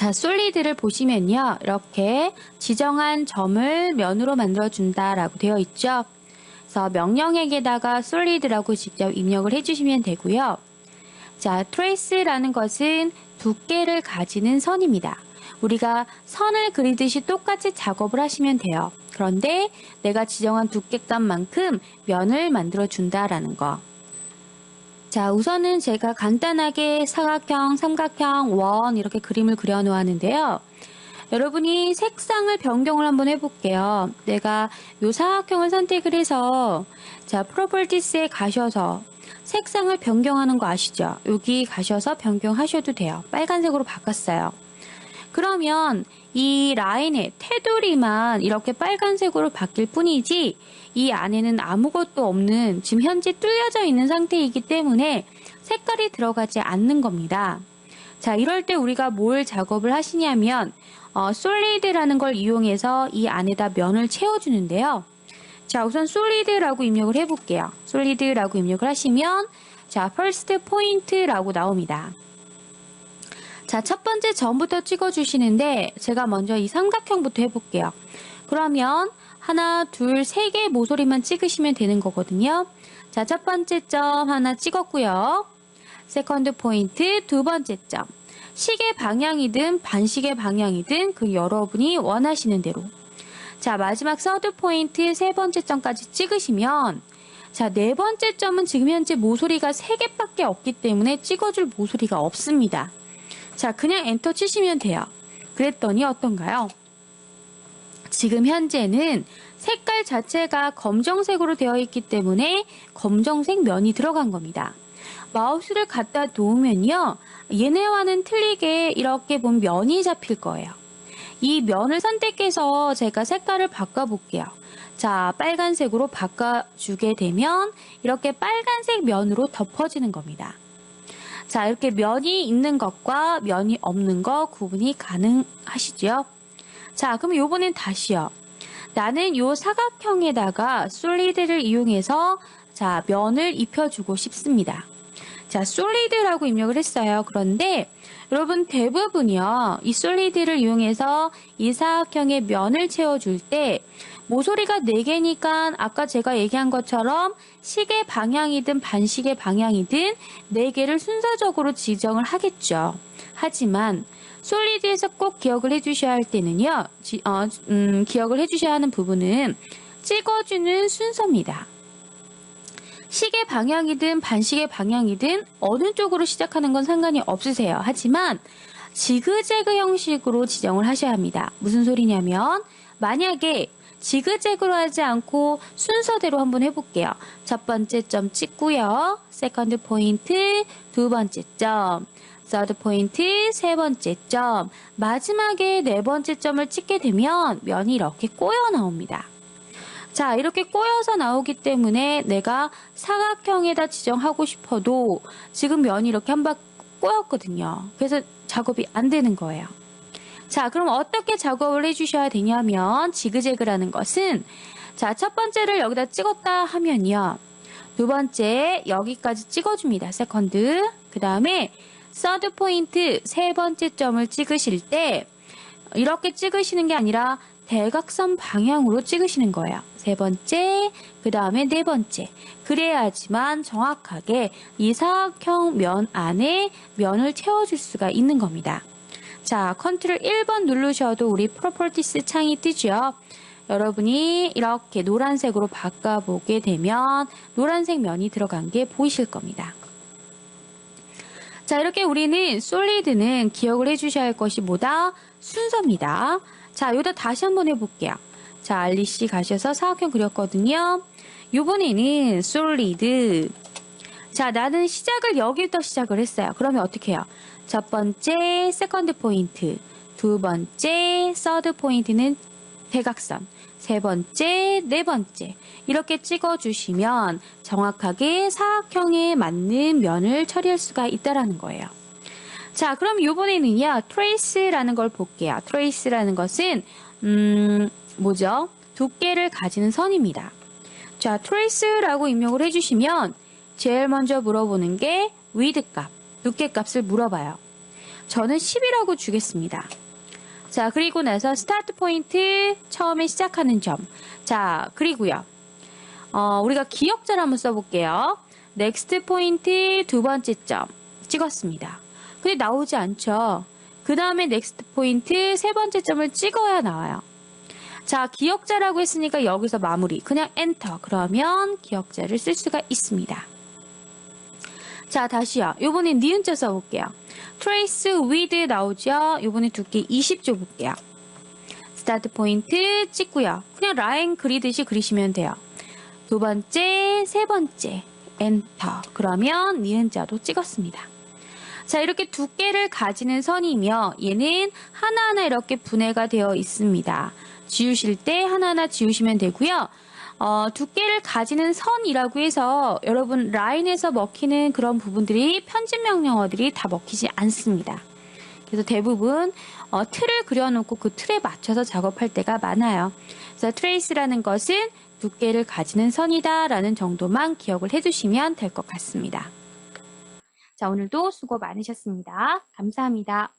자, 솔리드를 보시면요. 이렇게 지정한 점을 면으로 만들어준다라고 되어 있죠. 그래서 명령에게다가 솔리드라고 직접 입력을 해주시면 되고요. 자, 트레이스라는 것은 두께를 가지는 선입니다. 우리가 선을 그리듯이 똑같이 작업을 하시면 돼요. 그런데 내가 지정한 두께감만큼 면을 만들어준다라는 거. 자, 우선은 제가 간단하게 사각형, 삼각형, 원 이렇게 그림을 그려놓았는데요. 여러분이 색상을 변경을 한번 해볼게요. 내가 요 사각형을 선택을 해서 자, 프로퍼티스에 가셔서 색상을 변경하는 거 아시죠? 여기 가셔서 변경하셔도 돼요. 빨간색으로 바꿨어요. 그러면 이 라인의 테두리만 이렇게 빨간색으로 바뀔 뿐이지 이 안에는 아무것도 없는 지금 현재 뚫려져 있는 상태이기 때문에 색깔이 들어가지 않는 겁니다. 자, 이럴 때 우리가 뭘 작업을 하시냐면 솔리드라는 걸 이용해서 이 안에다 면을 채워주는데요. 자, 우선 솔리드라고 입력을 해볼게요. 솔리드라고 입력을 하시면 자, first point라고 나옵니다. 자, 첫 번째 점부터 찍어주시는데 제가 먼저 이 삼각형부터 해볼게요. 그러면 하나, 둘, 세 개의 모서리만 찍으시면 되는 거거든요. 자, 첫 번째 점 하나 찍었고요. 세컨드 포인트 두 번째 점. 시계 방향이든 반시계 방향이든 그 여러분이 원하시는 대로. 자, 마지막 서드 포인트 세 번째 점까지 찍으시면 자, 네 번째 점은 지금 현재 모서리가 3개밖에 없기 때문에 찍어줄 모서리가 없습니다. 자, 그냥 엔터 치시면 돼요. 그랬더니 어떤가요? 지금 현재는 색깔 자체가 검정색으로 되어 있기 때문에 검정색 면이 들어간 겁니다. 마우스를 갖다 놓으면요. 얘네와는 틀리게 이렇게 보면 면이 잡힐 거예요. 이 면을 선택해서 제가 색깔을 바꿔볼게요. 자, 빨간색으로 바꿔주게 되면 이렇게 빨간색 면으로 덮어지는 겁니다. 자, 이렇게 면이 있는 것과 면이 없는 것 구분이 가능하시죠? 자, 그럼 요번엔 다시요. 나는 요 사각형에다가 솔리드를 이용해서 자, 면을 입혀주고 싶습니다. 자, 솔리드라고 입력을 했어요. 그런데 여러분 대부분이요. 이 솔리드를 이용해서 이 사각형에 면을 채워줄 때 모서리가 4개니까 아까 제가 얘기한 것처럼 시계 방향이든 반시계 방향이든 4개를 순서적으로 지정을 하겠죠. 하지만 솔리드에서 꼭 기억을 해주셔야 할 때는요. 기억을 해주셔야 하는 부분은 찍어주는 순서입니다. 시계 방향이든 반시계 방향이든 어느 쪽으로 시작하는 건 상관이 없으세요. 하지만 지그재그 형식으로 지정을 하셔야 합니다. 무슨 소리냐면 만약에 지그재그로 하지 않고 순서대로 한번 해볼게요. 첫 번째 점 찍고요. 세컨드 포인트 두 번째 점, 서드 포인트 세 번째 점, 마지막에 네 번째 점을 찍게 되면 면이 이렇게 꼬여 나옵니다. 자, 이렇게 꼬여서 나오기 때문에 내가 사각형에다 지정하고 싶어도 지금 면이 이렇게 한 번 꼬였거든요. 그래서 작업이 안 되는 거예요. 자, 그럼 어떻게 작업을 해주셔야 되냐면 지그재그라는 것은 자, 첫 번째를 여기다 찍었다 하면요. 두 번째 여기까지 찍어줍니다. 세컨드. 그 다음에 서드 포인트 세 번째 점을 찍으실 때 이렇게 찍으시는 게 아니라 대각선 방향으로 찍으시는 거예요. 세 번째, 그 다음에 네 번째. 그래야지만 정확하게 이 사각형 면 안에 면을 채워줄 수가 있는 겁니다. 자, 컨트롤 1번 누르셔도 우리 프로퍼티스 창이 뜨죠. 여러분이 이렇게 노란색으로 바꿔보게 되면 노란색 면이 들어간 게 보이실 겁니다. 자, 이렇게 우리는 솔리드는 기억을 해주셔야 할 것이 뭐다? 순서입니다. 자, 여기다 다시 한번 해볼게요. 자, 알리씨 가셔서 사각형 그렸거든요. 요번에는 솔리드. 자, 나는 시작을 여기부터 시작을 했어요. 그러면 어떻게 해요? 첫 번째 세컨드 포인트, 두 번째 서드 포인트는 대각선, 세 번째, 네 번째 이렇게 찍어주시면 정확하게 사각형에 맞는 면을 처리할 수가 있다는 거예요. 자, 그럼 이번에는요, 트레이스라는 걸 볼게요. 트레이스라는 것은 뭐죠? 두께를 가지는 선입니다. 자, 트레이스라고 입력을 해주시면 제일 먼저 물어보는 게 width 값, 두께 값을 물어봐요. 저는 10이라고 주겠습니다. 자, 그리고 나서 스타트 포인트 처음에 시작하는 점. 자, 그리고요. 우리가 기역자를 한번 써볼게요. 넥스트 포인트 두 번째 점 찍었습니다. 근데 나오지 않죠. 그 다음에 넥스트 포인트 세 번째 점을 찍어야 나와요. 자, 기역자라고 했으니까 여기서 마무리. 그냥 엔터. 그러면 기역자를 쓸 수가 있습니다. 자, 다시요. 요번엔 니은자 써볼게요. trace with 나오죠. 요번에 두께 20 줘볼게요. 스타트 포인트 찍고요. 그냥 라인 그리듯이 그리시면 돼요. 두 번째, 세 번째, 엔터. 그러면 니은자도 찍었습니다. 자, 이렇게 두께를 가지는 선이며 얘는 하나하나 이렇게 분해가 되어 있습니다. 지우실 때 하나하나 지우시면 되고요. 두께를 가지는 선이라고 해서 여러분 라인에서 먹히는 그런 부분들이 편집 명령어들이 다 먹히지 않습니다. 그래서 대부분 틀을 그려놓고 그 틀에 맞춰서 작업할 때가 많아요. 그래서 trace라는 것은 두께를 가지는 선이다 라는 정도만 기억을 해두시면 될 것 같습니다. 자, 오늘도 수고 많으셨습니다. 감사합니다.